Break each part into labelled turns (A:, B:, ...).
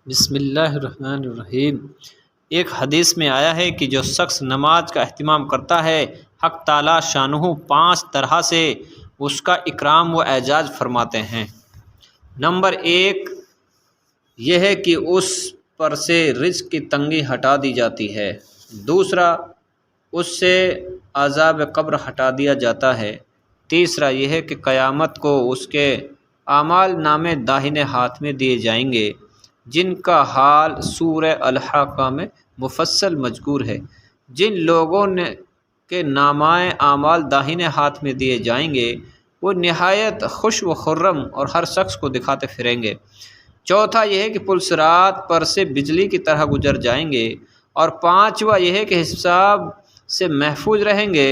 A: بسم اللہ الرحمن الرحیم۔ ایک حدیث میں آیا ہے کہ جو شخص نماز کا اہتمام کرتا ہے، حق تعالی شانہ 5 طرح سے اس کا اکرام و اعزاز فرماتے ہیں۔ نمبر 1 یہ ہے کہ اس پر سے رزق کی تنگی ہٹا دی جاتی ہے۔ دوسرا، اس سے عذاب قبر ہٹا دیا جاتا ہے۔ تیسرا یہ ہے کہ قیامت کو اس کے اعمال نامے داہنے ہاتھ میں دیے جائیں گے، جن کا حال سورہ الحاقہ میں مفصل مذکور ہے۔ جن لوگوں کے نامۂ اعمال داہنے ہاتھ میں دیے جائیں گے وہ نہایت خوش و خرم اور ہر شخص کو دکھاتے پھریں گے۔ چوتھا یہ ہے کہ پل صراط پر سے بجلی کی طرح گزر جائیں گے۔ اور پانچواں یہ ہے کہ حساب سے محفوظ رہیں گے۔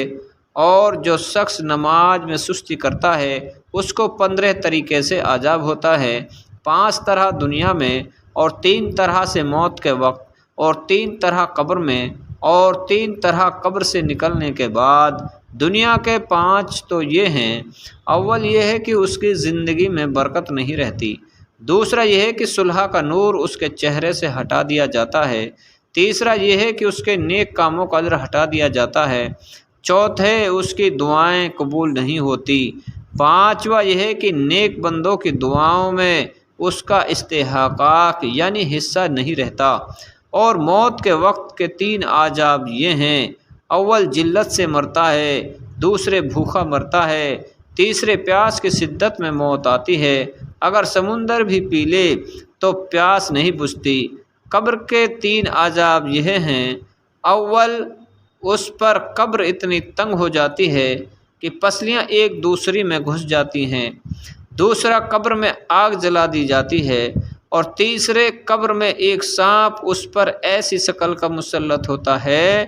A: اور جو شخص نماز میں سستی کرتا ہے اس کو 15 طریقے سے عذاب ہوتا ہے، 5 طرح دنیا میں، اور 3 طرح سے موت کے وقت، اور 3 طرح قبر میں، اور 3 طرح قبر سے نکلنے کے بعد۔ دنیا کے 5 تو یہ ہیں: اول یہ ہے کہ اس کی زندگی میں برکت نہیں رہتی۔ دوسرا یہ ہے کہ صلح کا نور اس کے چہرے سے ہٹا دیا جاتا ہے۔ تیسرا یہ ہے کہ اس کے نیک کاموں کا اجر ہٹا دیا جاتا ہے۔ چوتھے اس کی دعائیں قبول نہیں ہوتی۔ پانچواں یہ ہے کہ نیک بندوں کی دعاؤں میں اس کا استحقاق یعنی حصہ نہیں رہتا۔ اور موت کے وقت کے 3 عذاب یہ ہیں: اول جلت سے مرتا ہے، دوسرے بھوکا مرتا ہے، تیسرے پیاس کی شدت میں موت آتی ہے، اگر سمندر بھی پی لے تو پیاس نہیں بجھتی۔ قبر کے 3 عذاب یہ ہیں: اول اس پر قبر اتنی تنگ ہو جاتی ہے کہ پسلیاں ایک دوسری میں گھس جاتی ہیں۔ دوسرا، قبر میں آگ جلا دی جاتی ہے۔ اور تیسرے، قبر میں ایک سانپ اس پر ایسی شکل کا مسلط ہوتا ہے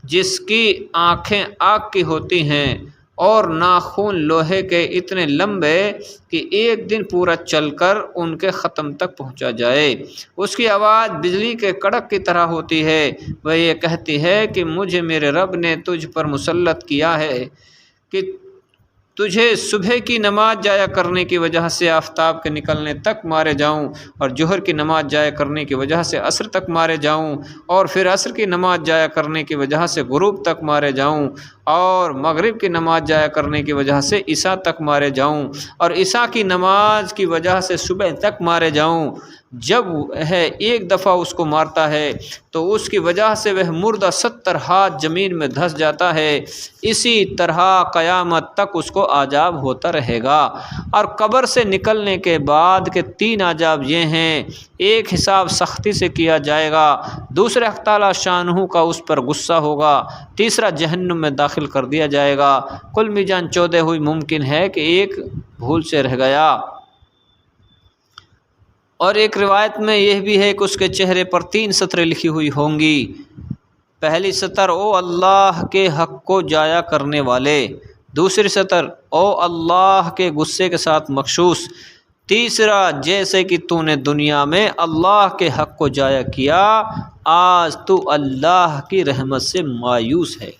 A: جس کی آنکھیں آگ کی ہوتی ہیں اور ناخن لوہے کے اتنے لمبے کہ ایک دن پورا چل کر ان کے ختم تک پہنچا جائے۔ اس کی آواز بجلی کے کڑک کی طرح ہوتی ہے۔ وہ یہ کہتی ہے کہ مجھے میرے رب نے تجھ پر مسلط کیا ہے کہ تجھے صبح کی نماز ضائع کرنے کی وجہ سے آفتاب کے نکلنے تک مارے جاؤں، اور ظہر کی نماز ضائع کرنے کی وجہ سے عصر تک مارے جاؤں، اور پھر عصر کی نماز ضائع کرنے کی وجہ سے غروب تک مارے جاؤں، اور مغرب کی نماز ضائع کرنے کی وجہ سے عشاء تک مارے جاؤں، اور عشاء کی نماز کی وجہ سے صبح تک مارے جاؤں۔ جب ہے ایک دفعہ اس کو مارتا ہے تو اس کی وجہ سے وہ مردہ 70 ہاتھ زمین میں دھس جاتا ہے۔ اسی طرح قیامت تک اس کو عذاب ہوتا رہے گا۔ اور قبر سے نکلنے کے بعد کے 3 عذاب یہ ہیں: ایک، حساب سختی سے کیا جائے گا۔ دوسرا، حق تعالی شانہ کا اس پر غصہ ہوگا۔ تیسرا، جہنم میں داخل کر دیا جائے گا۔ کل میزان 14 ہوئی، ممکن ہے کہ ایک بھول سے رہ گیا۔ اور ایک روایت میں یہ بھی ہے کہ اس کے چہرے پر 3 سطریں لکھی ہوئی ہوں گی۔ پہلی سطر: او اللہ کے حق کو ضائع کرنے والے۔ دوسری سطر: او اللہ کے غصے کے ساتھ مخصوص۔ تیسرا: جیسے کہ تو نے دنیا میں اللہ کے حق کو ضائع کیا، آج تو اللہ کی رحمت سے مایوس ہے۔